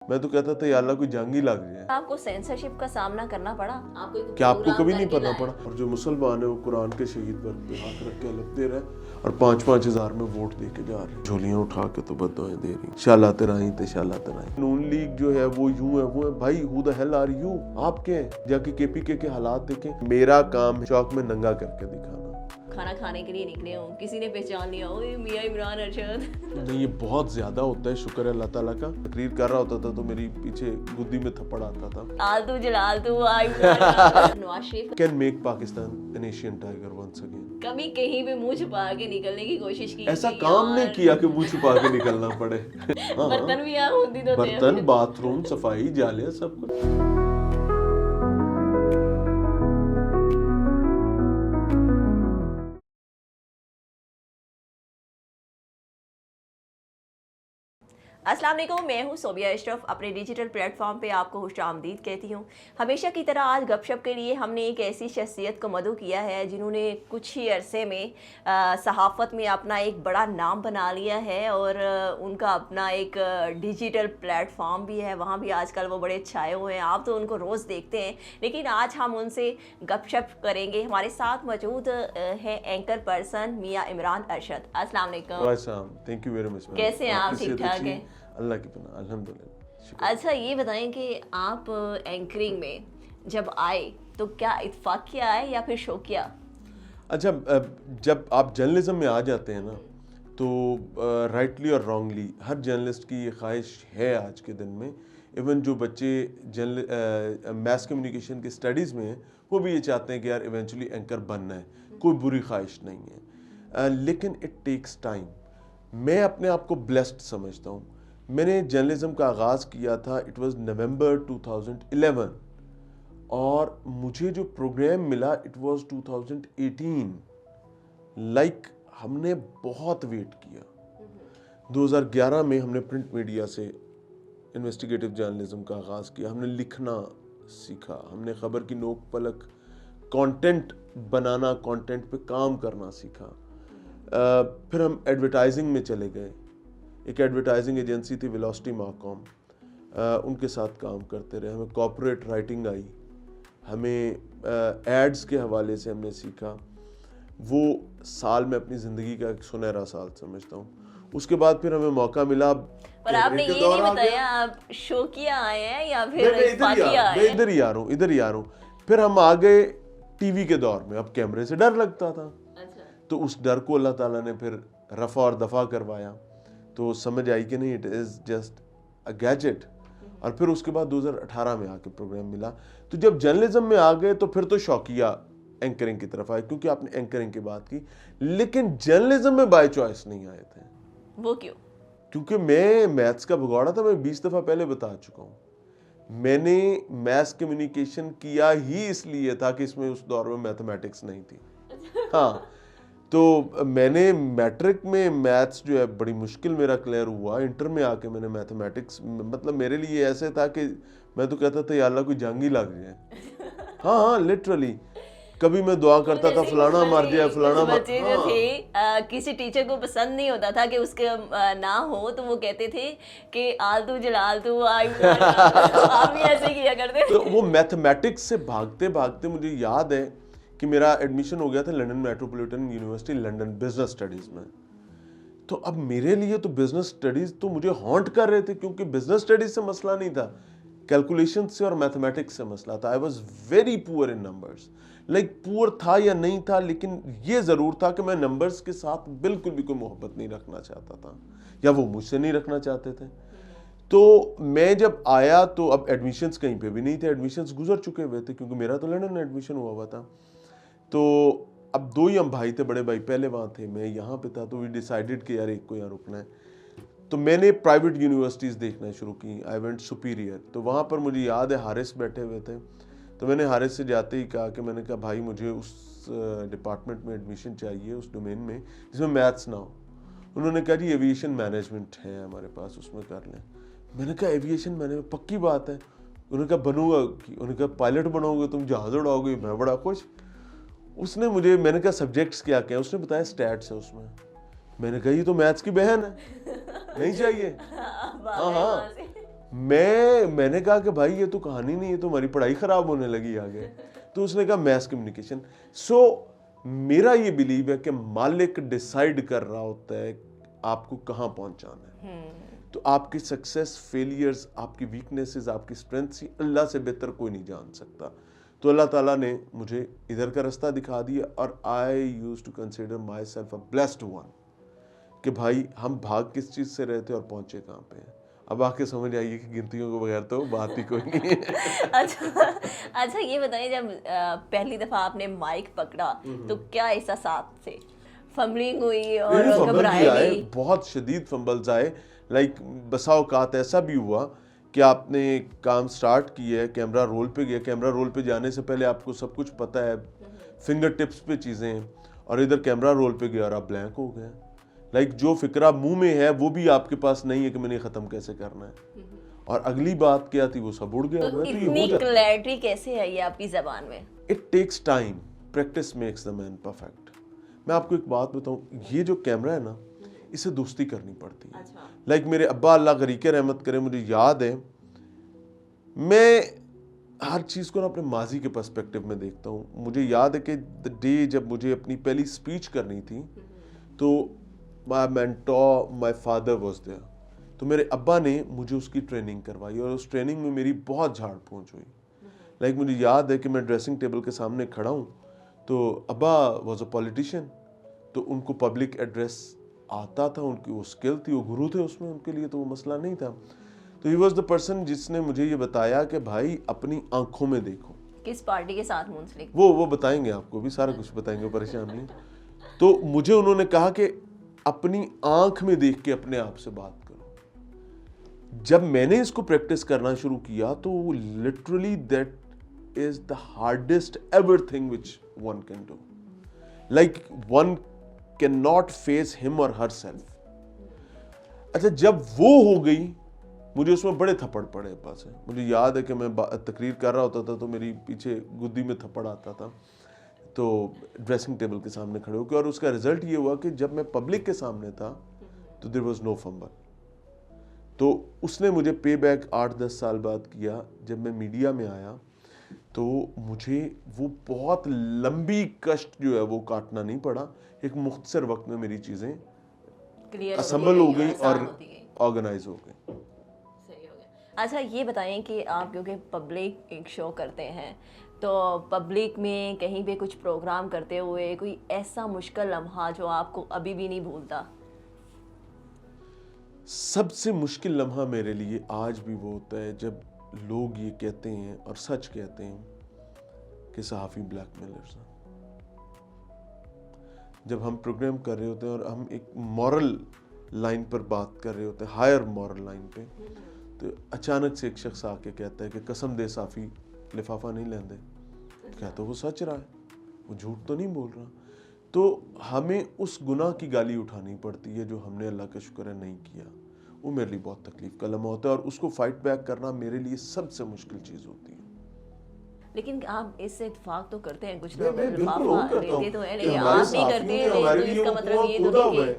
मैं तो कहता था या अल्लाह कोई जंग ही लग जाए। आपको सेंसरशिप का सामना करना पड़ा? आपको क्या आपको कभी नहीं पढ़ना पड़ा? और जो मुसलमान है वो कुरान के शहीद वर्ग पे हाथ रख के हलफ दे रहा है और 5-5 हज़ार में वोट दे के जा रहे हैं, झोलियां उठा के तो बददुआएं दे रही। शाला तेराही ते शाला तेराही। नून लीग जो है वो यूं है वो है। भाई who the hell are you? आप क्या है? जाके केपीके के हालात देखें। मेरा काम चौक में नंगा करके दिखाना। खाना खाने के लिए निकले हो, किसी ने पहचान लिया, ओए मियां इमरान अरशद। नहीं, ये बहुत ज्यादा होता है। शुक्र है अल्लाह ताला का। तकरीर कर रहा होता था तो मेरी पीछे गुद्दी में थप्पड़ आता था। आलतू जलालतू Nawaz Sharif can make Pakistan an Asian tiger once again. कभी कहीं भी मुंह छुपा के निकलने की कोशिश की? ऐसा काम नहीं किया कि मुंह छुपा के निकलना पड़े। बर्तन भी यहाँ होती तो बर्तन, बाथरूम, सफाई, जाले, सब कुछ। अस्सलाम वालेकुम, मैं हूँ सोबिया अशरफ। अपने डिजिटल प्लेटफॉर्म पे आपको खुशामदीद कहती हूँ। हमेशा की तरह आज गपशप के लिए हमने एक ऐसी शख्सियत को मदऊ किया है जिन्होंने कुछ ही अरसे में सहाफ़त में अपना एक बड़ा नाम बना लिया है और उनका अपना एक डिजिटल प्लेटफॉर्म भी है। वहाँ भी आजकल वो बड़े छाए हुए हैं, आप तो उनको रोज़ देखते हैं। लेकिन आज हम उनसे गपशप करेंगे। हमारे साथ मौजूद है एंकर पर्सन मियां इमरान अरशद। अस्सलाम वालेकुम। Thank you very much. कैसे हैं आप? ठीक ठाक हैं? अल्लाह की पनाह, अल्हम्दुलिल्लाह। अच्छा, ये बताएं कि आप एंकरिंग में जब आए तो क्या इत्तेफाकिया आए या फिर शौकिया? अच्छा, जब आप जर्नलिज्म में आ जाते हैं ना तो राइटली और रॉन्गली हर जर्नलिस्ट की ये ख्वाहिश है आज के दिन में। इवन जो बच्चे मैस कम्युनिकेशन के स्टडीज़ में हैं वो भी ये चाहते हैं कि यार इवेंचुअली एंकर बनना है। कोई बुरी ख्वाहिश नहीं है, लेकिन इट टेक्स टाइम। मैं अपने आप को ब्लेस्ड समझता हूँ। मैंने जर्नलिज्म का आगाज़ किया था, इट वाज नवंबर 2011 और मुझे जो प्रोग्राम मिला इट वाज 2018। हमने बहुत वेट किया। 2011 में हमने प्रिंट मीडिया से इन्वेस्टिगेटिव जर्नलिज्म का आगाज़ किया। हमने लिखना सीखा, हमने ख़बर की नोक पलक, कंटेंट बनाना, कंटेंट पे काम करना सीखा। फिर हम एडवर्टाइजिंग में चले गए। एक एडवर्टाइजिंग एजेंसी थी वेलोसिटी मार्कॉम, उनके साथ काम करते रहे। हमें कॉर्पोरेट राइटिंग आई, हमें एड्स के हवाले से हमने सीखा। वो साल में अपनी ज़िंदगी का एक सुनहरा साल समझता हूँ। उसके बाद फिर हमें मौका मिला। पर आपने ये नहीं बताया आप शौकिया आए हैं या फिर इत्तेफाकिया आए हैं? इधर ही आ रहा हूँ। फिर हम आ गए टीवी के दौर में। अब कैमरे से डर लगता था। अच्छा। तो उस डर को अल्लाह ताला ने फिर रफ़ा और दफ़ा करवाया, तो समझ आई कि नहीं, it is just a gadget. और फिर उसके बाद 2018 में आके प्रोग्राम मिला। तो जब जर्नलिज्म में आ गए तो फिर तो शौकिया एंकरिंग की तरफ आए, क्योंकि आपने एंकरिंग की बात की। लेकिन जर्नलिज्म में बाय चॉइस नहीं आए थे। वो क्यों? क्योंकि मैं मैथ्स का भगोड़ा था। मैं 20 दफ़ा पहले बता चुका हूँ। मैंने मैथ्स कम्युनिकेशन किया ही इसलिए था कि इसमें उस दौर में मैथमेटिक्स नहीं थी। हाँ, तो मैंने मैट्रिक में मैथ्स जो है बड़ी मुश्किल मेरा क्लियर हुआ। इंटर में आके मैंने मैथमेटिक्स, मतलब मेरे लिए ऐसे था कि मैं तो कहता था या अल्लाह कोई जंग ही लग जाए। हाँ, लिटरली कभी मैं दुआ करता था फलाना मर जाए, फलाना मर। बच्चे जो थे किसी टीचर को पसंद नहीं होता था कि उसके ना हो, तो वो कहते थे कि आलतू जलालतू आप भी ऐसे किया करते थे। तो वो मैथमेटिक्स से भागते भागते मुझे याद है कि मेरा एडमिशन हो गया था London metropolitan university London business studies में। तो अब मेरे लिए तो बिजनेस स्टडीज़ तो मुझे हॉन्ट कर रहे थे, क्योंकि बिजनेस स्टडीज़ से मसला नहीं था, कैलकुलेशन से और मैथमेटिक्स से मसला था। I was very poor in numbers. Poor था या नहीं था, लेकिन ये ज़रूर था कि मैं नंबर्स के साथ बिल्कुल भी कोई मोहब्बत नहीं रखना चाहता था, या वो मुझसे नहीं रखना चाहते थे। तो मैं जब आया तो अब एडमिशन्स कहीं पे भी नहीं थे, एडमिशन्स गुजर चुके हुए थे, क्योंकि मेरा तो लंदन में एडमिशन हुआ था। तो अब दो ही हम भाई थे, बड़े भाई पहले वहाँ थे, मैं यहाँ पे था। तो वी डिसाइडेड कि यार एक को यहाँ रुकना है। तो मैंने प्राइवेट यूनिवर्सिटीज़ देखना शुरू की। I went superior. तो वहाँ पर मुझे याद है हारिस बैठे हुए थे। तो मैंने हारिस से जाते ही कहा कि मैंने कहा भाई मुझे उस डिपार्टमेंट में एडमिशन चाहिए, उस डोमेन में जिसमें मैथ्स ना हो। उन्होंने कहा जी एविएशन मैनेजमेंट है हमारे पास, उसमें कर लें। मैंने कहा एविएशन मैनेजमेंट पक्की बात है? उन्होंने कहा बनूंगा। उन्होंने कहा पायलट बनोगे तुम, जहाज़ उड़ाओगे। मैं बड़ा खुश। उसने मुझे, मैंने कहा सब्जेक्ट्स क्या क्या? उसने बताया स्टैट्स है उसमें। मैंने कहा ये तो मैथ्स की बहन है, नहीं चाहिए। हाँ। मैंने कहा कि भाई ये तो कहानी नहीं है, तो हमारी पढ़ाई ख़राब होने लगी आगे। तो उसने कहा मैस कम्युनिकेशन। सो मेरा ये बिलीव है कि मालिक डिसाइड कर रहा होता है आपको कहाँ पहुँचाना है। तो आपकी सक्सेस, फेलियर्स, आपकी वीकनेसेस, आपकी स्ट्रेंथ्स अल्लाह से बेहतर कोई नहीं जान सकता। तो अल्लाह ताला ने मुझे इधर का रास्ता दिखा दिया और I used to consider myself a blessed one कि भाई हम भाग किस चीज़ से रहे थे और पहुँचे कहाँ पे हैं। अब आके समझ आइए कि गिनतियों के बगैर तो बात ही कोई नहीं है। अच्छा ये बताइए, जब पहली दफ़ा आपने माइक पकड़ा तो क्या एहसास थे? फंबलिंग हुई और घबराए भी? बहुत शदीद फंबल्स आए। लाइक बसा औकात ऐसा भी हुआ कि आपने काम स्टार्ट किया है, कैमरा रोल पे गया, कैमरा रोल पे जाने से पहले आपको सब कुछ पता है, फिंगर टिप्स पे चीज़ें हैं, और इधर कैमरा रोल पे गया और आप ब्लैंक हो गए। लाइक जो फिक्रा मुंह में है वो भी आपके पास नहीं है कि मैंने ख़त्म कैसे करना है, और अगली बात क्या थी वो सब उड़ गया। तो इतनी क्लैरिटी कैसे है ये आपकी ज़बान में? It takes time, practice makes the man perfect. मैं आपको एक बात बताऊं, ये जो कैमरा है ना, इसे दोस्ती करनी पड़ती है। अच्छा। लाइक मेरे अब्बा अल्लाह गरीके रहमत करे, मुझे याद है, मैं हर चीज़ को ना अपने माजी के पर्सपेक्टिव में देखता हूँ। मुझे याद है कि द डे जब मुझे अपनी पहली स्पीच करनी थी, तो my mentor my father was there. तो मेरे अब्बा ने मुझे उसकी ट्रेनिंग करवाई और उस ट्रेनिंग में मेरी बहुत झाड़ पहुँच हुई। लाइक मुझे याद है कि मैं ड्रेसिंग टेबल के सामने खड़ा हूँ, तो अब्बा वाज अ पॉलिटिशियन, तो उनको पब्लिक एड्रेस आता था, उनकी वो स्किल थी, वो गुरु थे उसमें, उनके लिए तो वो मसला नहीं था। तो ही वॉज द पर्सन जिसने मुझे ये बताया कि भाई अपनी आंखों में देखो। किस पार्टी के साथ मुंसलिक? वो बताएंगे आपको भी, सारा कुछ बताएंगे, परेशान नहीं। तो मुझे उन्होंने कहा कि अपनी आंख में देख के अपने आप से बात करो। जब मैंने इसको प्रैक्टिस करना शुरू किया तो literally that is the hardest ever thing which one can do. Like one can not face him और हर सेल्फ। अच्छा, जब वो हो गई, मुझे उसमें बड़े थप्पड़ पड़े अब्बा से। मुझे याद है कि मैं तकरीर कर रहा होता था तो मेरी पीछे गुद्दी में थप्पड़ आता था, तो ड्रेसिंग टेबल के सामने खड़े होकर, और उसका रिजल्ट ये हुआ कि जब मैं पब्लिक के सामने था तो देयर वाज नो फंबल। तो उसने मुझे पे बैक 8-10 साल बाद किया। जब मैं मीडिया में आया तो मुझे वो बहुत लंबी कष्ट जो है वो काटना नहीं पड़ा। एक मुख्तसर वक्त में मेरी चीज़ें असम्बल हो गई और ऑर्गेनाइज हो गई। अच्छा ये बताएं कि आप क्योंकि पब्लिक एक शो करते हैं, तो पब्लिक में कहीं पे कुछ प्रोग्राम करते हुए कोई ऐसा मुश्किल लम्हा जो आपको अभी भी नहीं भूलता? सबसे मुश्किल लम्हा मेरे लिए आज भी वो होता है जब लोग ये कहते हैं और सच कहते हैं कि सहाफ़ी ब्लैकमेलर्स हैं। जब हम प्रोग्राम कर रहे होते हैं और हम एक मॉरल लाइन पर बात कर रहे होते हैं, हायर मॉरल लाइन पे, तो अचानक से एक शख्स आके कहता है कि कसम दे साफ़ी लिफाफा नहीं लेंदे। कहता वो सच रहा है, वो झूठ तो नहीं बोल रहा। तो हमें उस गुनाह की गाली उठानी पड़ती है जो हमने अल्लाह का शुक्र है नहीं किया। वो मेरे लिए बहुत तकलीफ का लम्हा होता है और उसको फाइट बैक करना मेरे लिए सबसे मुश्किल चीज़ होती है। लेकिन आप इससे इत्फाक तो करते हैं, कुछ लोग लिफाफा लेते तो है, लेकिन आप नहीं करते, तो इसका मतलब ये तो नहीं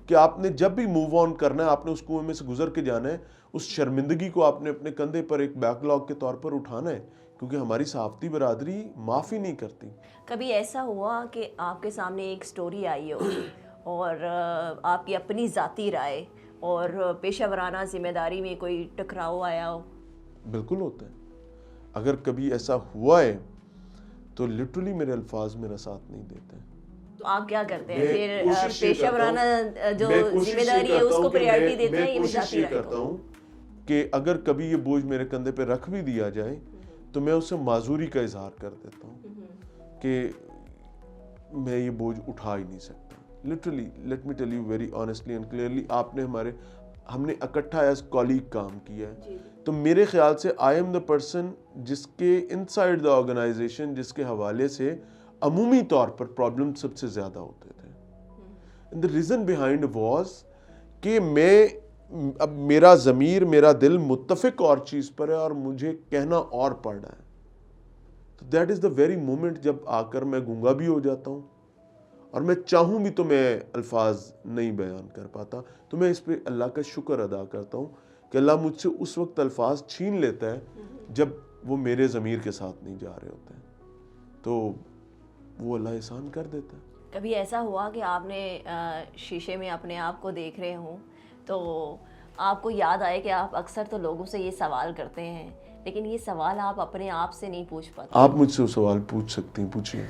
कि आपने जब भी मूव ऑन करना है, आपने उस कुएं में से गुजर के जाना है। उस शर्मिंदगी को आपने अपने कंधे पर एक बैकलॉग के तौर पर उठाना है, क्योंकि हमारी सहाफ़ती बरादरी माफ़ी नहीं करती। कभी ऐसा हुआ कि आपके सामने एक स्टोरी आई हो और आपकी अपनी ज़ाती राय और पेशा वराना जिम्मेदारी में कोई टकराव आया हो? बिल्कुल होता है। अगर कभी ऐसा हुआ है तो लिटरली मेरे अल्फाज मेरा साथ नहीं देते हैं। तो आप क्या करते हैं फिर? पेशा वराना जो जिम्मेदारी है उसको प्रायोरिटी देते हैं, ये ज़ाती राय को? कि अगर कभी ये बोझ मेरे कंधे पे रख भी दिया जाए तो मैं उससे माजूरी का इजहार कर देता हूँ कि मैं ये बोझ उठा ही नहीं सकता। Literally, let me tell you very honestly and clearly, हमने इकट्ठा एज कॉलीग काम किया है, तो मेरे ख्याल से आई एम द पर्सन जिसके इनसाइड द ऑर्गेनाइजेशन, जिसके हवाले से अमूमी तौर पर प्रॉब्लम सबसे ज़्यादा होते थे। And the reason behind was कि अब मेरा ज़मीर, मेरा दिल मुत्तफ़िक और चीज़ पर है और मुझे कहना और पड़ रहा है। तो that is the very moment जब आकर मैं गूंगा भी हो जाता हूँ और मैं चाहूँ भी तो मैं अल्फाज नहीं बयान कर पाता। तो मैं इस पर अल्लाह का शुक्र अदा करता हूँ कि अल्लाह मुझसे उस वक्त अल्फाज छीन लेता है जब वो मेरे ज़मीर के साथ नहीं जा रहे होते हैं, तो वो अल्लाह एहसान कर देता है। कभी ऐसा हुआ कि आपने शीशे में अपने आप को देख रहे हों तो आपको याद आए कि आप अक्सर तो लोगों से ये सवाल करते हैं, लेकिन ये सवाल आप अपने आप से नहीं पूछ पाते? आप मुझसे वो सवाल पूछ सकती हैं, पूछिए।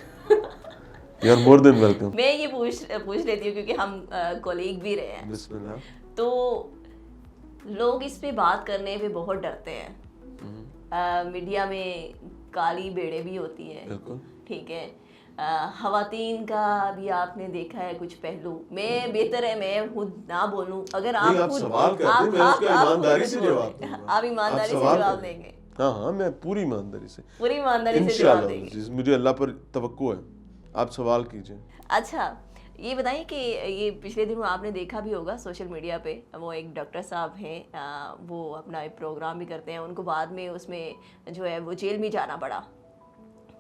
You are more than welcome. मैं ये पूछ लेती हूँ क्योंकि हम कोलीग भी रहे हैं। बिस्मिल्लाह। तो लोग इस पे बात करने पे बहुत डरते हैं। मीडिया में काली बेड़े भी होती है, बिल्कुल ठीक है। खवातीन का भी आपने देखा है कुछ पहलू। मैं बेहतर है मैं खुद ना बोलूं, अगर आप नहीं, आप खुद सवाल करते हैं, मैं उसका ईमानदारी से जवाब दूंगा। आप ईमानदारी से सवाल जवाब करें। देंगे? हाँ, मैं पूरी ईमानदारी से से जवाब इंशाल्लाह देंगे। मुझे अल्लाह पर तवक्को है। आप सवाल कीजिए। अच्छा, ये बताइए कि ये पिछले दिनों आपने देखा भी होगा सोशल मीडिया पे, वो एक डॉक्टर साहब हैं, वो अपना एक प्रोग्राम भी करते हैं, उनको बाद में उसमें जो है वो जेल में जाना पड़ा।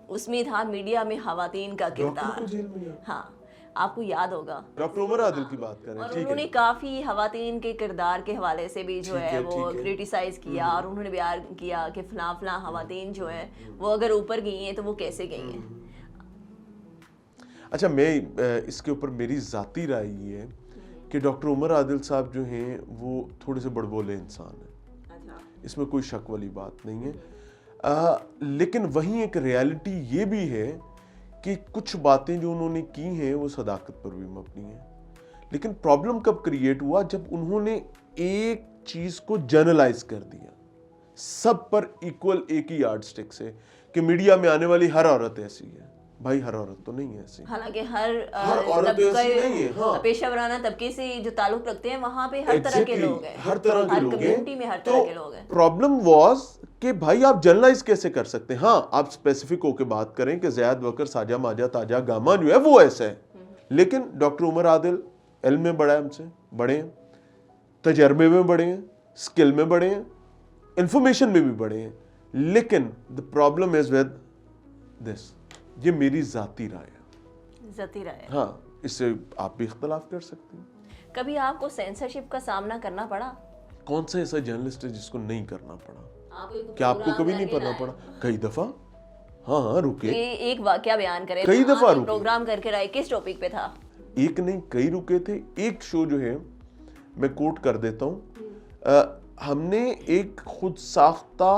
उसमें था मीडिया में खवातीन का किरदार। हाँ, आपको याद होगा डॉक्टर उमर आदिल की बात करें, और ठीक उन्होंने है। काफ़ी खवातीन के किरदार के हवाले से भी जो है वो ठीक है। क्रिटिसाइज किया और उन्होंने बयान किया कि फलां फलां खवातीन जो है वो अगर ऊपर गई हैं तो वो कैसे गई हैं। अच्छा, मैं इसके ऊपर मेरी ज़ाती राय ये है कि डॉक्टर उमर आदिल साहब जो हैं वो थोड़े से बड़बोले इंसान हैं। अच्छा। इसमें कोई शक वाली बात नहीं है। लेकिन वहीं एक रियलिटी ये भी है कि कुछ बातें जो उन्होंने की हैं वो सदाकत पर भी मबनी हैं। लेकिन प्रॉब्लम कब क्रिएट हुआ, जब उन्होंने एक चीज़ को जनरलाइज कर दिया सब पर इक्वल, एक ही यार्ड स्टिक से, कि मीडिया में आने वाली हर औरत ऐसी है। भाई, हर औरत तो नहीं है ऐसी। हालांकि हर औरत ऐसी नहीं है। हाँ। पेशा वराना तबके से जो ताल्लुक रखते हैं वहाँ पे हर तरह के लोग हैं, हर तरह के लोग हैं, कम्युनिटी में हर तरह के लोग हैं। प्रॉब्लम वाज कि भाई आप जनरलाइज कैसे कर सकते हैं। हाँ, आप स्पेसिफिक होकर बात करें कि ज़ैद बकर साजा माजा ताजा गामा जो है वो ऐसा है, लेकिन डॉक्टर उमर आदिल इल्म में बड़ा है, हमसे बड़े हैं, तजर्बे में बड़े हैं, स्किल में बड़े हैं, इंफॉर्मेशन में भी बड़े हैं। लेकिन the problem is with this, ये मेरी जाती राय है। जाती राय है। हाँ, इससे आप भी इख्तलाफ कर सकते हैं। कभी आपको सेंसरशिप का सामना करना पड़ा? कौन सा ऐसा जर्नलिस्ट है जिसको नहीं करना पड़ा? आपको क्या आपको कभी नहीं करना पड़ा? कई दफा। हाँ, रुके। एक वाकया बयान करें। कई दफा रुके। प्रोग्राम करके रहे, किस टॉपिक पे था? एक नहीं, कई रुके थे। एक शो जो है, मैं कोट कर देता हूँ, हमने एक खुद साख्ता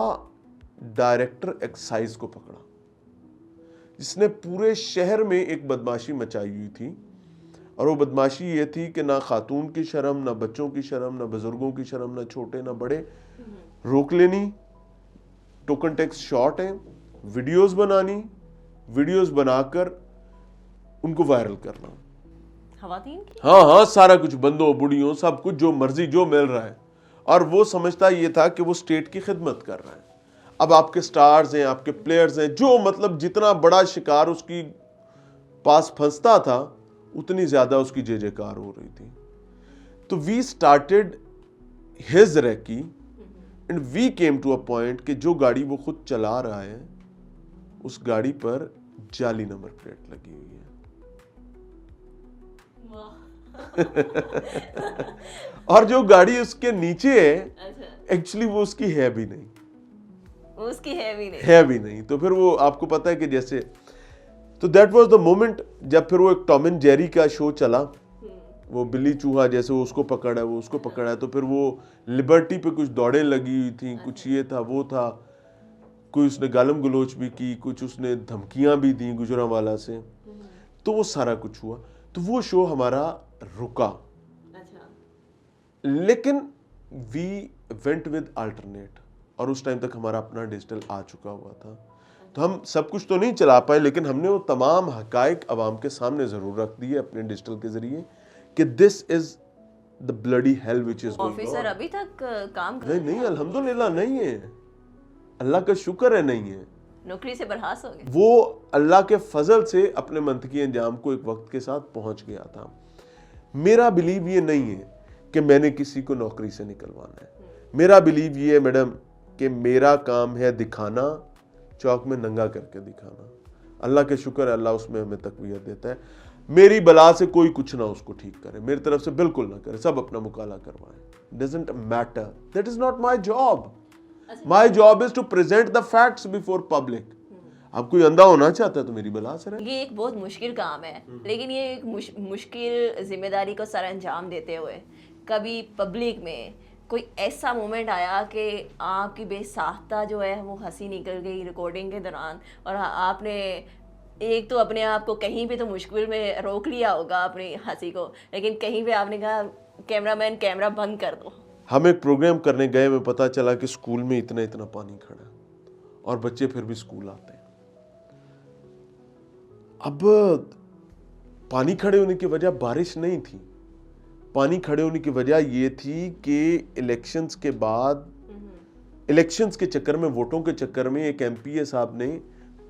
डायरेक्टर एक्साइज को पकड़ा जिसने पूरे शहर में एक बदमाशी मचाई हुई थी, और वो बदमाशी ये थी कि ना खातून की शर्म, ना बच्चों की शर्म, ना बुजुर्गों की शर्म, ना छोटे ना बड़े, रोक लेनी, टोकन टेक्स्ट शॉट है, वीडियोस बनानी, वीडियोस बनाकर उनको वायरल करना। खवातीन की? हाँ, सारा कुछ, बंदों बुढ़ियों सब कुछ, जो मर्जी जो मिल रहा है, और वो समझता ये था कि वो स्टेट की खिदमत कर रहा है। अब आपके स्टार्स हैं, आपके प्लेयर्स हैं, जो मतलब जितना बड़ा शिकार उसकी पास फंसता था उतनी ज्यादा उसकी जय जयकार हो रही थी। तो we started his recce and we came to a point कि जो गाड़ी वो खुद चला रहा है उस गाड़ी पर जाली नंबर प्लेट लगी हुई है। और जो गाड़ी उसके नीचे है एक्चुअली वो उसकी है भी नहीं, उसकी है भी नहीं। तो फिर वो आपको पता है कि जैसे, तो दैट वाज द मोमेंट जब फिर वो एक टॉम एंड जेरी का शो चला, वो बिल्ली चूहा जैसे, वो उसको पकड़ा है, वो उसको पकड़ा है, तो फिर वो लिबर्टी पे कुछ दौड़ें लगी हुई थी, कुछ ये था वो था, कोई उसने गालम गलोच भी की, कुछ उसने धमकियां भी दी गुजरांवाला से, तो वो सारा कुछ हुआ। तो वो शो हमारा रुका। अच्छा। लेकिन वी वेंट विद अल्टरनेट, और उस टाइम तक हमारा अपना डिजिटल आ चुका हुआ था, तो हम सब कुछ तो नहीं चला पाए, लेकिन हमने वो तमाम हकाइक अवाम के सामने जरूर रख दिए अपने डिजिटल के जरिए कि this is the bloody hell which is going on. Officer अभी तक काम कर नहीं, अल्हम्दुलिल्लाह नहीं है, अल्लाह का शुक्र है नहीं है। नौकरी से बर्खास्त हो गए? वो अल्लाह के फजल से अपने मंतकी अंजाम को एक वक्त के साथ पहुंच गया था। मेरा बिलीव ये नहीं है कि मैंने किसी को नौकरी से निकलवाना है। मेरा बिलीव ये है मैडम कि मेरा काम है दिखाना, चौक में नंगा करके दिखाना। अल्लाह के शुक्र है, अल्लाह उसमें हमें तकवीयत देता है। मेरी बला से कोई कुछ ना उसको ठीक करे, मेरी तरफ से बिल्कुल ना करे, सब अपना मुकाला करवाएं। doesn't matter. That is not my job. My job is to present the facts before public. अब कोई अंधा होना चाहता है तो मेरी बला से रहे। ये एक बहुत मुश्किल काम है, लेकिन ये एक मुश्किल जिम्मेदारी को सर अंजाम देते हुए कभी पब्लिक में कोई ऐसा मोमेंट आया कि आपकी बेसाख्ता जो है वो हंसी निकल गई रिकॉर्डिंग के दौरान, और आपने एक तो अपने आप को कहीं पे तो मुश्किल में रोक लिया होगा अपनी हंसी को, लेकिन कहीं पे आपने कहा कैमरामैन कैमरा बंद कर दो। हम एक प्रोग्राम करने गए, में पता चला कि स्कूल में इतना इतना पानी खड़ा है और बच्चे फिर भी स्कूल आते हैं। अब पानी खड़े होने की वजह बारिश नहीं थी, पानी खड़े होने की वजह ये थी कि इलेक्शंस के बाद, इलेक्शंस के चक्कर में, वोटों के चक्कर में एक एमपीए साहब ने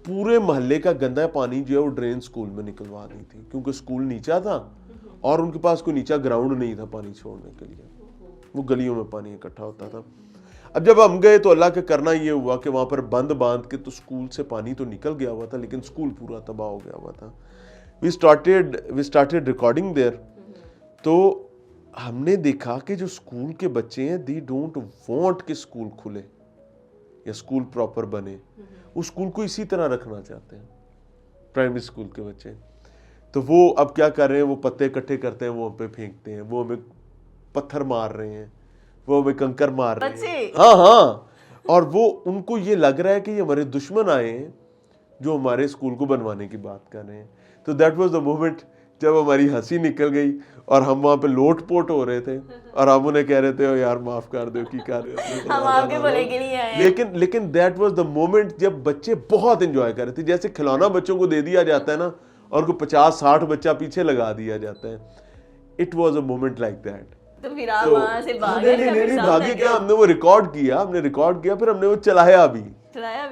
पूरे मोहल्ले का गंदा पानी जो है वो ड्रेन स्कूल में निकलवा दी थी, क्योंकि स्कूल नीचा था और उनके पास कोई नीचा ग्राउंड नहीं था पानी छोड़ने के लिए, वो गलियों में पानी इकट्ठा होता था। अब जब हम गए तो अल्लाह के करना ये हुआ कि वहाँ पर बंद बांध के तो स्कूल से पानी तो निकल गया हुआ था, लेकिन स्कूल पूरा तबाह हो गया हुआ था। We started recording there. तो हमने देखा कि जो स्कूल के बच्चे हैं, दे डोंट वांट कि स्कूल खुले या स्कूल प्रॉपर बने, वो स्कूल को इसी तरह रखना चाहते हैं, प्राइमरी स्कूल के बच्चे। तो वो अब क्या कर रहे हैं, वो पत्ते इकट्ठे करते हैं, वो हम पे फेंकते हैं, वो हमें पत्थर मार रहे हैं, वो हमें कंकर मार रहे हैं। हाँ, और वो उनको ये लग रहा है कि ये हमारे दुश्मन आए हैं जो हमारे स्कूल को बनवाने की बात कर रहे हैं। तो दैट वाज द मोमेंट जब हमारी हंसी निकल गई और हम वहाँ पे लोटपोट हो रहे थे और हम उन्हें कह रहे थे ओ यार माफ कर दो कि कर रहे हो, हम आपके भले के लिए आए हैं। लेकिन दैट वाज द मोमेंट जब बच्चे बहुत एंजॉय कर रहे थे। जैसे खिलौना बच्चों को दे दिया जाता है ना और को 50-60 बच्चा पीछे लगा दिया जाता है, it was a moment like that. तो फिर आप वहाँ से भागे? नहीं भागे क्या, हमने वो रिकॉर्ड किया, फिर हमने वो चलाया भी।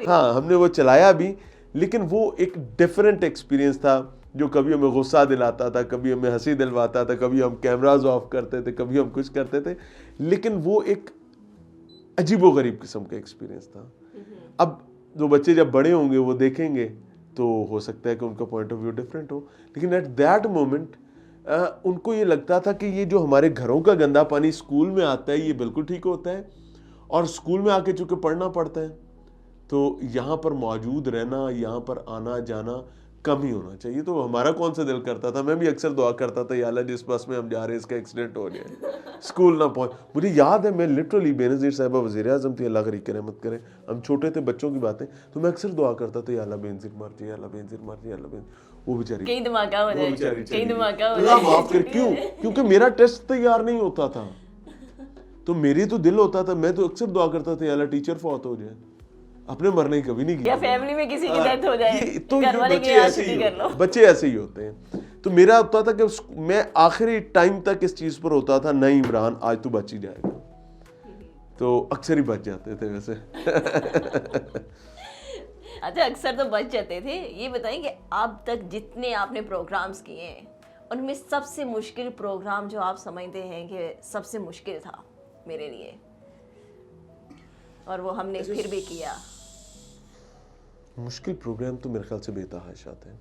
हाँ, हमने वो चलाया भी, लेकिन वो एक डिफरेंट एक्सपीरियंस था जो कभी हमें गुस्सा दिलाता था, कभी हमें हंसी दिलवाता था, कभी हम कैमराज ऑफ करते थे, कभी हम कुछ करते थे, लेकिन वो एक अजीबोगरीब किस्म का एक्सपीरियंस था। अब जो बच्चे जब बड़े होंगे वो देखेंगे तो हो सकता है कि उनका पॉइंट ऑफ व्यू डिफरेंट हो, लेकिन एट दैट मोमेंट उनको ये लगता था कि ये जो हमारे घरों का गंदा पानी स्कूल में आता है ये बिल्कुल ठीक होता है, और स्कूल में आके चूंकि पढ़ना पड़ता है तो यहाँ पर मौजूद रहना, यहाँ पर आना जाना कम ही होना चाहिए। तो हमारा कौन सा दिल करता था, मैं भी अक्सर दुआ करता था, या अल्लाह जिस बस में हम जा रहे हैं इसका एक्सीडेंट हो जाए, स्कूल ना पहुँच। मुझे याद है, मैं लिटरली बेनज़ीर साहिबा वज़ीर आज़म थी, अल्लाह करीब रहमत करे, हम छोटे थे, बच्चों की बातें, तो मैं अक्सर दुआ करता था, या अल्लाह बेनज़ीर मर जाए, अल्लाह बेनज़ीर मर जाए, अल्लाह बेनज़ीर। वो बेचारी कहीं धमाका हो जाए, कहीं धमाका हो अल्लाह जाए। माफ कर। क्यों? क्योंकि मेरा टेस्ट तैयार नहीं होता था, तो मेरी तो दिल होता था, मैं तो अक्सर दुआ करता था, या अल्लाह टीचर फौत हो जाए, अपने मरने की कभी नहीं किया, या फैमिली में किसी की डेथ हो जाए, तो घर वाले बच्चे की आज ऐसे छुट्टी ही कर लो। बच्चे ऐसे ही होते हैं। तो मेरा होता था कि मैं आखिरी टाइम तक इस चीज पर होता था, नहीं इमरान आज तो बच ही जाएगा, तो अक्सर ही बच जाते थे वैसे। अच्छा, अक्सर तो बच जाते थे। ये बताएं कि अब तक जितने आपने प्रोग्राम्स किए हैं उनमें सबसे मुश्किल प्रोग्राम जो आप समझते हैं कि सबसे मुश्किल था मेरे लिए, और वो हमने फिर भी किया? मुश्किल प्रोग्राम तो मेरे ख्याल से बेतहाशा थे।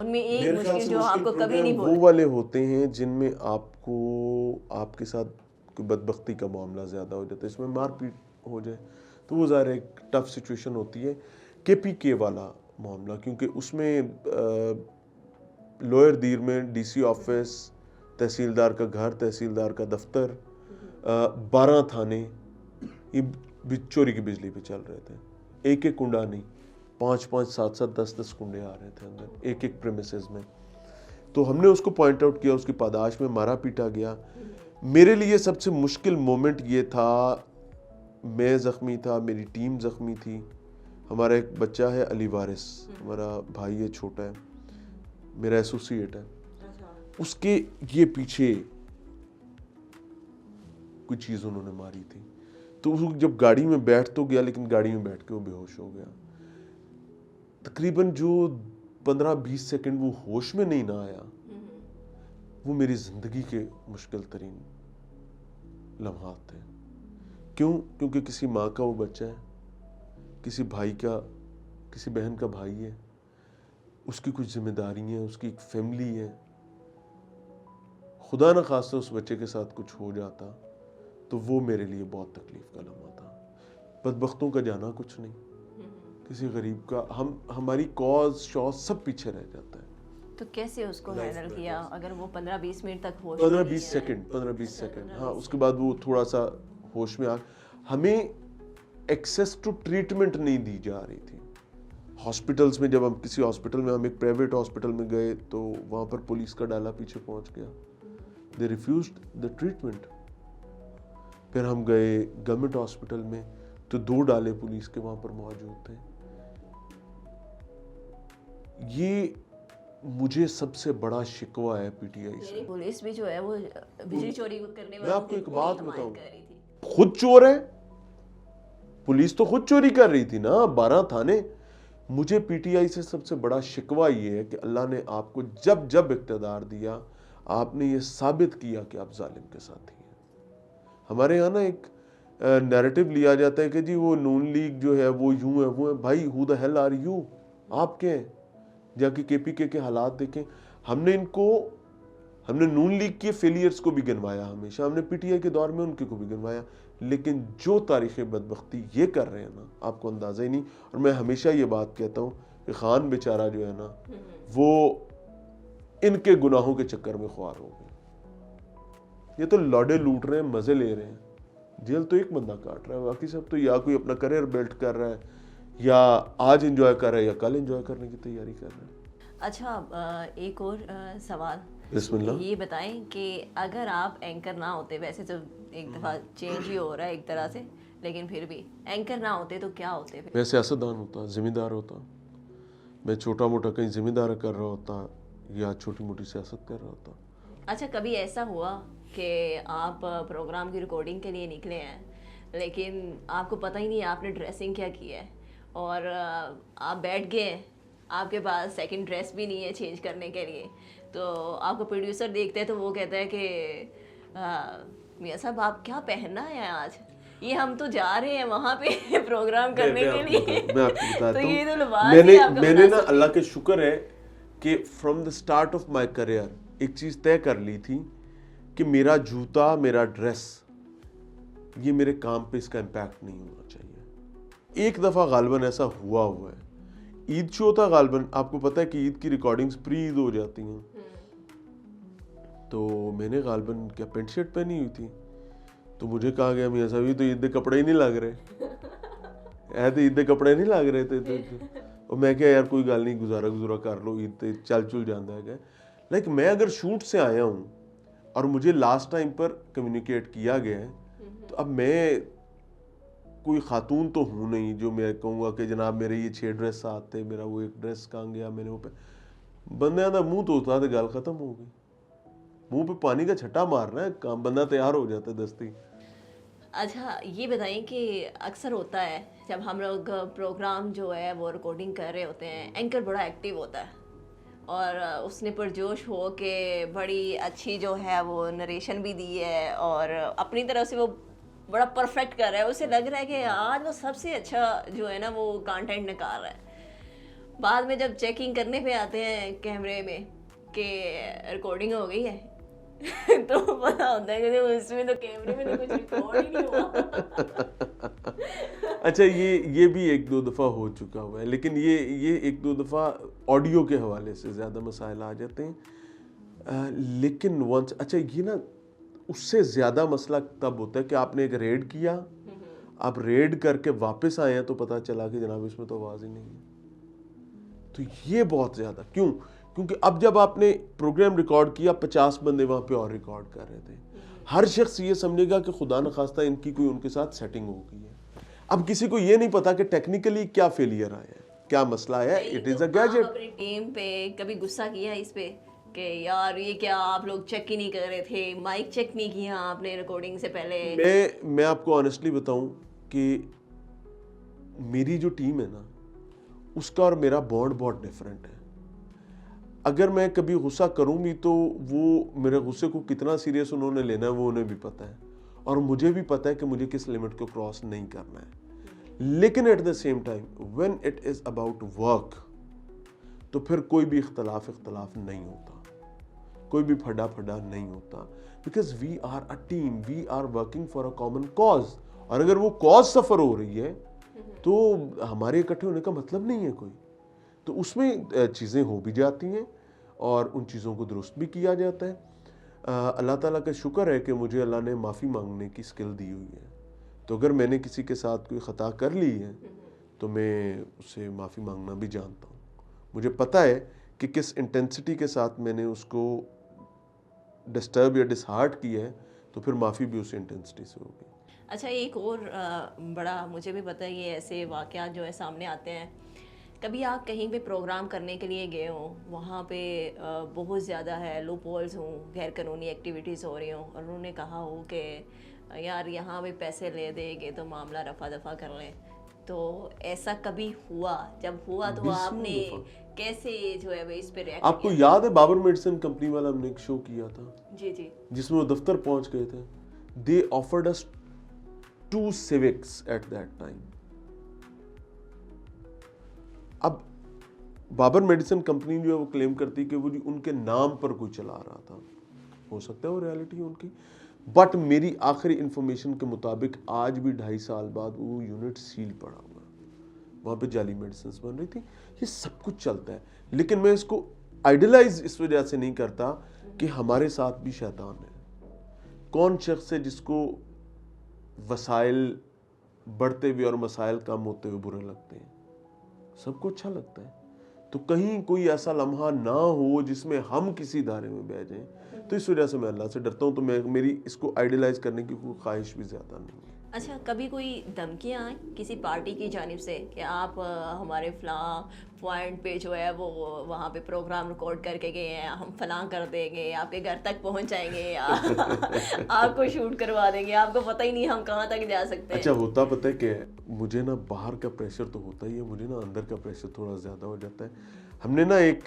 उनमें एक मुश्किल जो आपको कभी नहीं वो भूले? वाले होते हैं जिनमें आपको आपके साथ कोई बदबख्ती का मामला ज़्यादा हो जाता है, इसमें मारपीट हो जाए तो वो ज़ाहिर एक टफ सिचुएशन होती है। केपीके वाला मामला, क्योंकि उसमें लोअर दीर में डीसी ऑफिस, तहसीलदार का घर, तहसीलदार का दफ्तर, 12 थाने ये चोरी की बिजली पे चल रहे थे। एक एक कुंडा नहीं, 5-5, 7-7, 10-10 कुंडे आ रहे थे अंदर एक एक प्रेमिसेस में। तो हमने उसको पॉइंट आउट किया, उसकी पादाश में मारा पीटा गया। मेरे लिए सबसे मुश्किल मोमेंट ये था, मैं ज़ख्मी था, मेरी टीम ज़ख्मी थी, हमारा एक बच्चा है अली वारिस, हमारा भाई है, छोटा है, मेरा एसोसिएट है, उसके ये पीछे कोई चीज़ उन्होंने मारी थी। तो जब गाड़ी में बैठ तो गया, लेकिन गाड़ी में बैठ के वो बेहोश हो गया। तकरीबन जो 15-20 सेकंड वो होश में नहीं ना आया, वो मेरी ज़िंदगी के मुश्किल तरीन लम्हात थे। क्यों? क्योंकि किसी माँ का वो बच्चा है, किसी भाई का, किसी बहन का भाई है, उसकी कुछ जिम्मेदारी है, उसकी एक फैमिली है। खुदा न खास्ता उस बच्चे के साथ कुछ हो जाता तो वो मेरे लिए बहुत तकलीफ का लम्हा था। बदबख्तों का जाना कुछ नहीं, किसी गरीब का हमारी कॉज शॉज सब पीछे रह जाता है। तो कैसे उसको हैंडल किया अगर वो 15-20 मिनट तक होश 15-20 सेकंड हाँ, उसके बाद वो थोड़ा सा होश में आ। हमें एक्सेस टू ट्रीटमेंट नहीं दी जा रही थी हॉस्पिटल्स में। जब हम किसी हॉस्पिटल में, हम एक प्राइवेट हॉस्पिटल में गए तो वहाँ पर पुलिस का डाला पीछे पहुँच गया, दे रिफ्यूज्ड द ट्रीटमेंट। फिर हम गए गवर्नमेंट हॉस्पिटल में तो 2 डाले पुलिस के वहाँ पर मौजूद थे। ये मुझे सबसे बड़ा शिकवा है पीटीआई से। पुलिस भी जो है वो बिजली चोरी करने मैं आपको एक बात बताऊं, कर रही थी। खुद चोर है, पुलिस तो खुद चोरी कर रही थी ना, 12 थाने। मुझे पीटीआई से सबसे बड़ा शिकवा ये है कि अल्लाह ने आपको जब जब इक़्तिदार दिया, आपने ये साबित किया कि आप जालिम के साथी हैं। हमारे यहाँ ना एक नैरेटिव लिया जाता है कि जी वो नून लीग जो है वो यूं है वो है। भाई who the hell are you? आप क्या हैं? जाके केपीके के हालात देखें। हमने नून लीग के फेलियर्स को भी गिनवाया, हमेशा हमने पीटीआई के दौर में उनके को भी गिनवाया, लेकिन जो तारीख़ बदबख्ती ये कर रहे हैं ना, आपको अंदाज़ा ही नहीं। और मैं हमेशा ये बात कहता हूँ कि खान बेचारा जो है ना, वो इनके गुनाहों के चक्कर में ख्वार हो गए। ये तो लौडे लूट रहे हैं, मज़े ले रहे हैं, जेल तो एक बंदा काट रहा है, बाकी सब तो या कोई अपना करियर बिल्ड कर रहा है, या आज एंजॉय कर रहा है, या कल एंजॉय करने की तैयारी कर रहा है। अच्छा, एक और सवाल बिस्मिल्लाह। ये बताएं कि अगर आप एंकर ना होते, वैसे तो एक दफ़ा चेंज ही हो रहा है एक तरह से, लेकिन फिर भी एंकर ना होते तो क्या होते फिर? मैं सियासतदान होता, जिम्मेदार होता, मैं छोटा मोटा कहीं जिम्मेदार कर रहा होता या छोटी मोटी सियासत कर रहा होता। अच्छा, कभी ऐसा हुआ कि आप प्रोग्राम की रिकॉर्डिंग के लिए निकले हैं, लेकिन आपको पता ही नहीं आपने ड्रेसिंग क्या की है, और आप बैठ गए हैं, आपके पास सेकंड ड्रेस भी नहीं है चेंज करने के लिए, तो आपको प्रोड्यूसर देखते हैं तो वो कहता है कि मियाँ साहब आप क्या पहनना है आज, ये हम तो जा रहे हैं वहाँ पे प्रोग्राम करने के लिए। मैं आपको बताता तो हूँ, ये तो लिबास ही आपका मैंने ना मुनासिब अल्लाह के शुक्र है कि from the start of my career एक चीज़ तय कर ली थी कि मेरा जूता, मेरा ड्रेस, ये मेरे काम पे इसका इम्पैक्ट नहीं होना चाहिए। एक दफ़ा गालिबन ऐसा हुआ है, ईद शो था गालिबन, आपको पता है कि ईद की रिकॉर्डिंग्स प्री ईद हो जाती हैं, तो मैंने गालिबन क्या पेंट शर्ट पहनी हुई थी, तो मुझे कहा गया मियाँ साहब तो ईद के कपड़े ही नहीं लग रहे ऐ तो ईद के कपड़े नहीं लग रहे थे और मैं क्या यार कोई गल नहीं, गुजारा कर लो, ईद तो चल चुल जाता है। लाइक मैं अगर शूट से आया हूँ और मुझे लास्ट टाइम पर कम्युनिकेट किया गया है, तो अब मैं कोई खातून तो हूँ नहीं जो मैं कहूँगा कि जनाब मेरे ये 6 ड्रेस साथ थे, मेरा वो एक ड्रेस कहाँ गया, मैंने वो पे बंदे का मुँह धोता तो गल खत्म हो गई। मुंह पे पानी का छट्टा मारना है, काम बंदा तैयार हो जाता है दस्ती। अच्छा, ये बताइए कि अक्सर होता है जब हम लोग प्रोग्राम जो है वो रिकॉर्डिंग कर रहे होते हैं, एंकर बड़ा एक्टिव होता है और उसने पुरजोश हो के बड़ी अच्छी जो है वो नरेशन भी दी है और अपनी तरफ से वो बड़ा परफेक्ट कर रहा है, उसे लग रहा है कि आज वो सबसे अच्छा जो है ना वो कंटेंट निकाल रहा है। बाद में जब चेकिंग करने पे आते हैं कैमरे में कि रिकॉर्डिंग हो गई है तो पता होता है कि उसमें तो कैमरे में तो कुछ रिकॉर्ड ही नहीं हुआ। अच्छा, ये भी 1-2 दफ़ा हो चुका हुआ है, लेकिन ये 1-2 दफ़ा ऑडियो के हवाले से ज़्यादा मसाइल आ जाते हैं। लेकिन वंस अच्छा ये ना उससे ज़्यादा मसला तब होता है कि आपने एक रेड किया, आप रेड करके वापस आए हैं तो पता चला कि जनाब इसमें तो आवाज़ ही नहीं है। तो ये बहुत ज़्यादा क्योंकि अब जब आपने प्रोग्राम रिकॉर्ड किया, 50 बंदे वहाँ पे और रिकॉर्ड कर रहे थे, हर शख्स ये समझेगा कि खुदा न खास्ता इनकी कोई उनके साथ सेटिंग हो गई है। अब किसी को ये नहीं पता कि टेक्निकली क्या फेलियर आया है, क्या मसला है, इट इज़ अ गैजेट। अपनी टीम पे कभी गुस्सा किया इस पे कि यार ये क्या आप लोग चेक ही नहीं कर रहे थे, माइक चेक नहीं किया आपने रिकॉर्डिंग से पहले? मैं आपको ऑनेस्टली बताऊं कि मेरी जो टीम है ना उसका और मेरा बॉन्ड बहुत डिफरेंट है। अगर मैं कभी गुस्सा करूं भी तो वो मेरे गुस्से को कितना सीरियस उन्होंने लेना है वो उन्हें भी पता है और मुझे भी पता है कि मुझे किस लिमिट को क्रॉस नहीं करना है। लेकिन at the same time when it is about work तो फिर कोई भी इख्तलाफ नहीं होता, कोई भी फटा फटा नहीं होता, because we are a team, we are working for a common cause. और अगर वो कॉज सफर हो रही है तो हमारे इकट्ठे होने का मतलब नहीं है कोई। तो उसमें चीज़ें हो भी जाती हैं और उन चीज़ों को दुरुस्त भी किया जाता है। अल्लाह ताला का शुक्र है कि मुझे अल्लाह ने माफ़ी मांगने की स्किल दी हुई है। तो अगर मैंने किसी के साथ कोई ख़ता कर ली है तो मैं उससे माफ़ी मांगना भी जानता हूँ। मुझे पता है कि किस इंटेंसिटी के साथ मैंने उसको डिस्टर्ब या डिसहार्ट किया है, तो फिर माफ़ी भी उसी इंटेंसिटी से होगी। अच्छा, एक और बड़ा मुझे भी पता है, ये ऐसे वाक़यात जो है सामने आते हैं। कभी आप कहीं पे प्रोग्राम करने के लिए गए हो, वहाँ पे बहुत ज़्यादा है लूप होल्स हों, गैर कानूनी एक्टिविटीज़ हो रही हों, और उन्होंने कहा हो कि यार यहाँ पे पैसे ले देंगे तो मामला रफा दफा कर लें, तो ऐसा कभी हुआ? जब हुआ तो आपने कैसे जो है इस पे रिएक्ट आपको याद है बाबर मेडिसिन कंपनी वाला हमने एक शो किया था? जी जी। जिसमें वो दफ्तर पहुंच गए थे। They offered us 2 civics at that time. अब बाबर मेडिसिन कंपनी जो है वो क्लेम करती कि वो जी उनके नाम पर कोई चला रहा था। हो सकता है वो रियलिटी है उनकी, बट मेरी आखिरी इंफॉर्मेशन के मुताबिक आज भी 2.5 साल बाद वो यूनिट सील पड़ा हुआ, वहाँ पे जाली मेडिसिन बन रही थी। ये सब कुछ चलता है, लेकिन मैं इसको आइडलाइज इस वजह से नहीं करता कि हमारे साथ भी शैतान है। कौन शख्स है जिसको वसाइल बढ़ते हुए और मसाइल कम होते हुए बुरे लगते हैं? सबको अच्छा लगता है। तो कहीं कोई ऐसा लम्हा ना हो जिसमें हम किसी धारे में बह जाएं, तो इस वजह से मैं अल्लाह से डरता हूँ। तो मेरी इसको आइडलाइज करने की कोई ख्वाहिश भी ज़्यादा नहीं है। अच्छा, कभी कोई धमकियाँ आए किसी पार्टी की जानिब से कि आप हमारे फ़लाँ पॉइंट पे जो है वो वहाँ पे प्रोग्राम रिकॉर्ड करके गए हैं, हम फ़लाँ कर देंगे, आपके घर तक पहुँच जाएंगे, आपको शूट करवा देंगे, आपको पता ही नहीं हम कहाँ तक जा सकते हैं? अच्छा, होता पता है क्या, मुझे ना बाहर का प्रेशर तो होता ही है, मुझे ना अंदर का प्रेशर थोड़ा ज़्यादा हो जाता है। हमने ना एक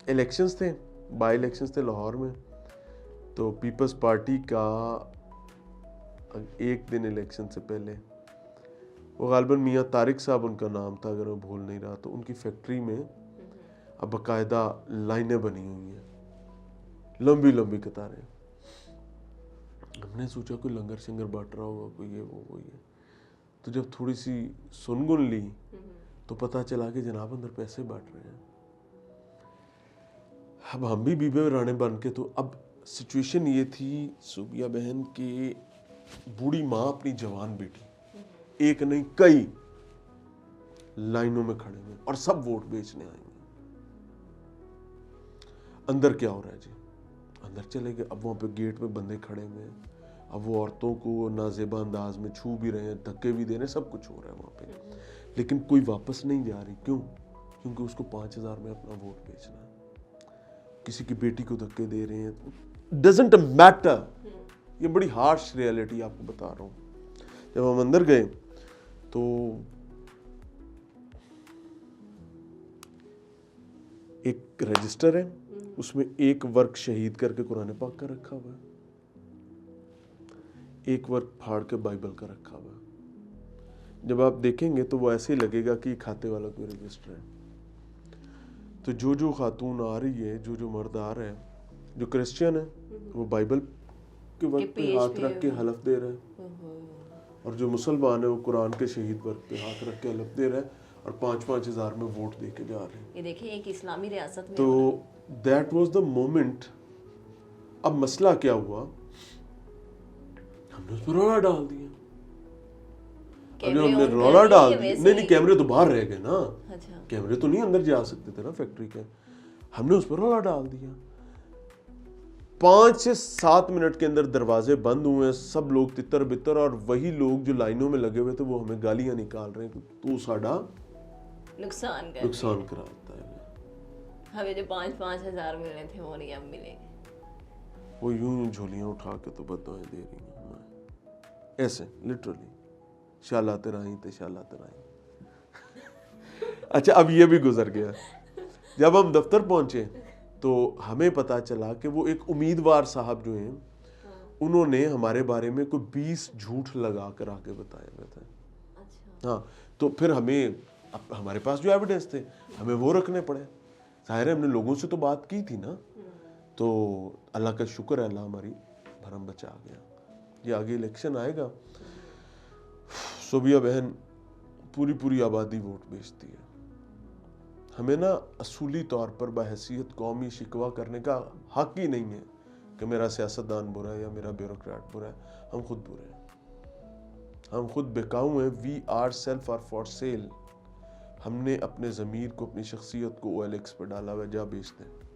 इलेक्शंस थे, बाई इलेक्शंस थे लाहौर में, तो पीपल्स पार्टी का एक दिन इलेक्शन से पहले, वो गालिबन मियाँ तारिक साहब उनका नाम था अगर मैं भूल नहीं रहा, तो उनकी फैक्ट्री में अब बाकायदा लाइनें बनी हुई हैं, लंबी लंबी कतारें। हमने सोचा कोई लंगर शंगर बांट रहा होगा, कोई ये वो ये। तो जब थोड़ी सी सुनगुन ली तो पता चला कि जनाब अंदर पैसे बांट रहे हैं। अब हम भी बीबे राणे बन के, तो अब सिचुएशन ये थी सूबिया बहन की बूढ़ी माँ अपनी जवान बेटी, एक नहीं कई लाइनों में खड़े हुए और सब वोट बेचने आए हैं। अंदर क्या हो रहा है जी? अंदर चले गए। अब वहां पे गेट पे बंदे खड़े हुए हैं। अब वो औरतों को नाजेबा अंदाज में छू भी रहे हैं, धक्के भी दे रहे हैं, सब कुछ हो रहा है वहां पे, लेकिन कोई वापस नहीं जा रही। क्यों? क्योंकि उसको 5,000 में अपना वोट बेचना है। किसी की बेटी को धक्के दे रहे हैं, डजंट मैटर। ये बड़ी हार्श रियलिटी आपको बता रहा हूँ। जब हम अंदर गए तो एक रजिस्टर है, उसमें एक वर्क शहीद करके कुरान पाक का रखा हुआ है, एक वर्क फाड़ के बाइबल का रखा हुआ है। जब आप देखेंगे तो वो ऐसे ही लगेगा कि खाते वाला कोई रजिस्टर है। तो जो खातून आ रही है, जो मर्द आ रहा है, जो क्रिश्चियन है वो बाइबल के वर्क पे हाथ रख के हलफ दे रहे हैं, और जो मुसलमान है वो कुरान के शहीद वर्क पे हाथ रख के हलफ दे रहे हैं, और 5-5 हज़ार में वोट दे के जा रहे हैं। ये देखिए एक इस्लामी रियासत में। तो दैट वाज द मोमेंट। अब मसला क्या हुआ, हमने उस पर रौला डाल दिया। अब जब हमने रौला डाल दिया, नहीं कैमरे तो बाहर रह गए ना। अच्छा। कैमरे तो नहीं अंदर जा सकते थे ना फैक्ट्री के। हमने उस पर रौला डाल दिया। 5 से 7 मिनट के अंदर दरवाजे बंद हुए, सब लोग तितर बितर, और वही लोग जो लाइनों में लगे हुए थे वो हमें गालियां निकाल रहे हैं, तू साडा नुकसान कराता है। हमें जो 5-5 हज़ार मिले थे वो नहीं अब मिले। वो यूं झोलियां उठा के तो बदुआएं दे रही हैं ऐसे, लिटरली, शाला तेराही ते शाला तेराही। अच्छा, अब ये भी गुजर गया। जब हम दफ्तर पहुंचे तो हमें पता चला कि वो एक उम्मीदवार साहब जो हैं, उन्होंने हमारे बारे में कोई 20 झूठ लगा कर आके बताए हुए थे। अच्छा। हाँ, तो फिर हमारे पास जो एविडेंस थे हमें वो रखने पड़े। जाहिर है हमने लोगों से तो बात की थी ना, तो अल्लाह का शुक्र है, अल्लाह हमारी भरम बचा गया। ये आगे इलेक्शन आएगा, सोबिया बहन पूरी आबादी वोट बेचती है। हमें ना असूली तौर पर बहैसियत कौमी शिकवा करने का हक ही नहीं है कि मेरा सियासतदान बुरा है या मेरा ब्यूरोक्रेट बुरा है। हम खुद बुरे हैं, हम खुद बेकाऊ हैं। We are self are for sale. हमने अपने ज़मीर को, अपनी शख्सियत को OLX पर डाला हुआ, जा बेचते हैं।